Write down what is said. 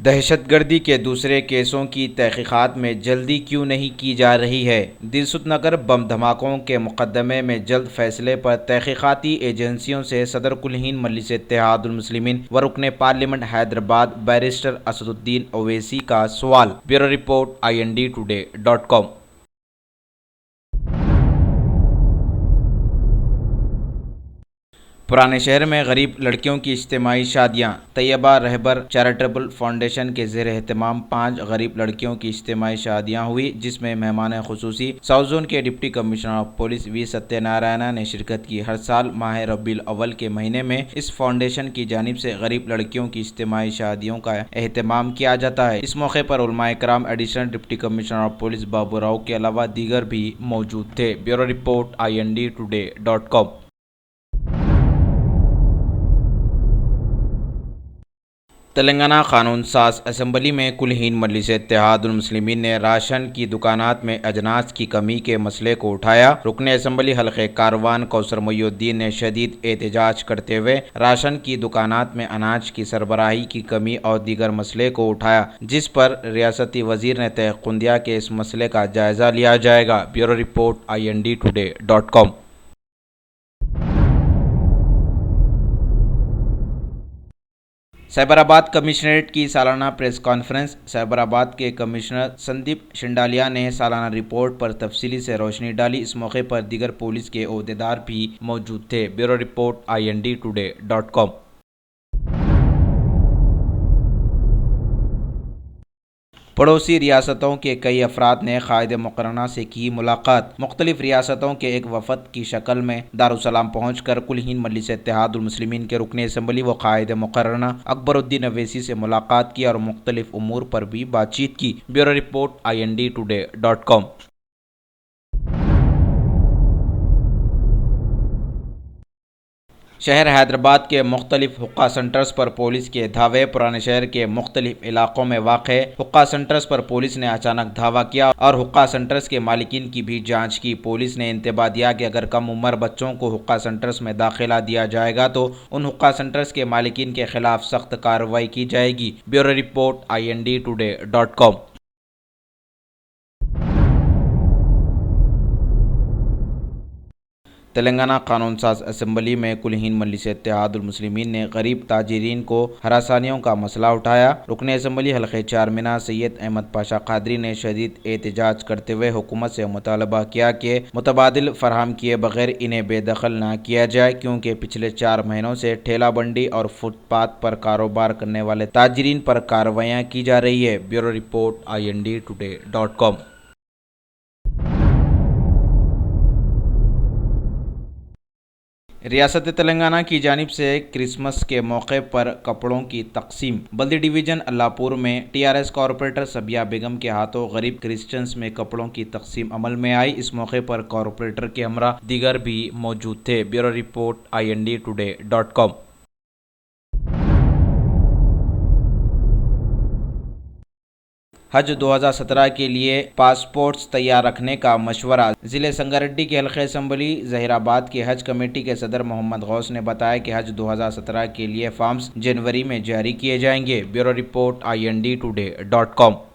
دہشت گردی کے دوسرے کیسوں کی تحقیقات میں جلدی کیوں نہیں کی جا رہی ہے؟ دلسوز نگر بم دھماکوں کے مقدمے میں جلد فیصلے پر تحقیقاتی ایجنسیوں سے صدر کل ہند مجلس اتحاد المسلمین و رکن پارلیمنٹ حیدرآباد بیرسٹر اسد الدین اویسی کا سوال۔ Bureau report INDtoday.com۔ پرانے شہر میں غریب لڑکیوں کی اجتماعی شادیاں۔ طیبہ رہبر چیریٹیبل فاؤنڈیشن کے زیر اہتمام 5 غریب لڑکیوں کی اجتماعی شادیاں ہوئی، جس میں مہمان خصوصی ساؤتھ زون کے ڈپٹی کمشنر آف پولیس وی ستیہ نارائنا نے شرکت کی۔ ہر سال ماہ ربیع الاول کے مہینے میں اس فاؤنڈیشن کی جانب سے غریب لڑکیوں کی اجتماعی شادیوں کا اہتمام کیا جاتا ہے۔ اس موقع پر علماء کرام، additional deputy commissioner of police Babu Rao کے علاوہ دیگر بھی موجود تھے۔ Bureau report INDtoday.com۔ تلنگانہ قانون ساز اسمبلی میں کل ہند مجلس اتحاد المسلمین نے راشن کی دکانات میں اجناس کی کمی کے مسئلے کو اٹھایا۔ رکن اسمبلی حلقہ کاروان کوثر محی الدین نے شدید احتجاج کرتے ہوئے راشن کی دکانات میں اناج کی سربراہی کی کمی اور دیگر مسئلے کو اٹھایا، جس پر ریاستی وزیر نے تحقیق دیا کہ اس مسئلے کا جائزہ لیا جائے گا۔ Bureau report INDtoday.com۔ Cyberabad commissionerate کی سالانہ پریس کانفرنس۔ سائبرآباد کے کمشنر سندیپ شنڈالیا نے سالانہ رپورٹ پر تفصیلی سے روشنی ڈالی۔ اس موقع پر دیگر پولیس کے عہدیدار بھی موجود تھے۔ Bureau report INDtoday.com۔ پڑوسی ریاستوں کے کئی افراد نے قائد مقرنہ سے کی ملاقات۔ مختلف ریاستوں کے ایک وفد کی شکل میں دارالسلام پہنچ کر کل ہند مجلس اتحاد المسلمین کے رکن اسمبلی و قائد مقرنہ اکبر الدین اویسی سے ملاقات کی اور مختلف امور پر بھی بات چیت کی۔ Bureau report INDtoday.com۔ شہر حیدرآباد کے مختلف حقہ سینٹرز پر پولیس کے دھاوے۔ پرانے شہر کے مختلف علاقوں میں واقع حقہ سینٹرز پر پولیس نے اچانک دھاوا کیا اور حقہ سینٹرز کے مالکین کی بھی جانچ کی۔ پولیس نے انتباہ دیا کہ اگر کم عمر بچوں کو حقہ سینٹرز میں داخلہ دیا جائے گا تو ان حقہ سینٹرز کے مالکین کے خلاف سخت کارروائی کی جائے گی۔ Bureau report INDtoday.com۔ تلنگانہ قانون ساز اسمبلی میں کل ہند مجلس اتحاد المسلمین نے غریب تاجرین کو ہراسانیوں کا مسئلہ اٹھایا۔ رکن اسمبلی حلقہ چارمینار سید احمد پاشا قادری نے شدید احتجاج کرتے ہوئے حکومت سے مطالبہ کیا کہ متبادل فراہم کیے بغیر انہیں بے دخل نہ کیا جائے، کیونکہ پچھلے 4 مہینوں سے ٹھیلہ بنڈی اور فٹ پاتھ پر کاروبار کرنے والے تاجرین پر کارروائیاں کی جا رہی ہے۔ Bureau report INDtoday.com۔ ریاست تلنگانہ کی جانب سے کرسمس کے موقع پر کپڑوں کی تقسیم۔ بلدی ڈویژن اللہ پور میں TRS کارپوریٹر صبیہ بیگم کے ہاتھوں غریب کرسچنز میں کپڑوں کی تقسیم عمل میں آئی۔ اس موقع پر کارپوریٹر کے ہمراہ دیگر بھی موجود تھے۔ Bureau report INDtoday.com۔ حج 2017 کے لیے پاسپورٹس تیار رکھنے کا مشورہ۔ ضلع سنگاریڈی کے حلقہ اسمبلی ظہیر آباد کے حج کمیٹی کے صدر محمد غوث نے بتایا کہ حج 2017 کے لیے فارمز جنوری میں جاری کیے جائیں گے۔ Bureau report INDtoday.com۔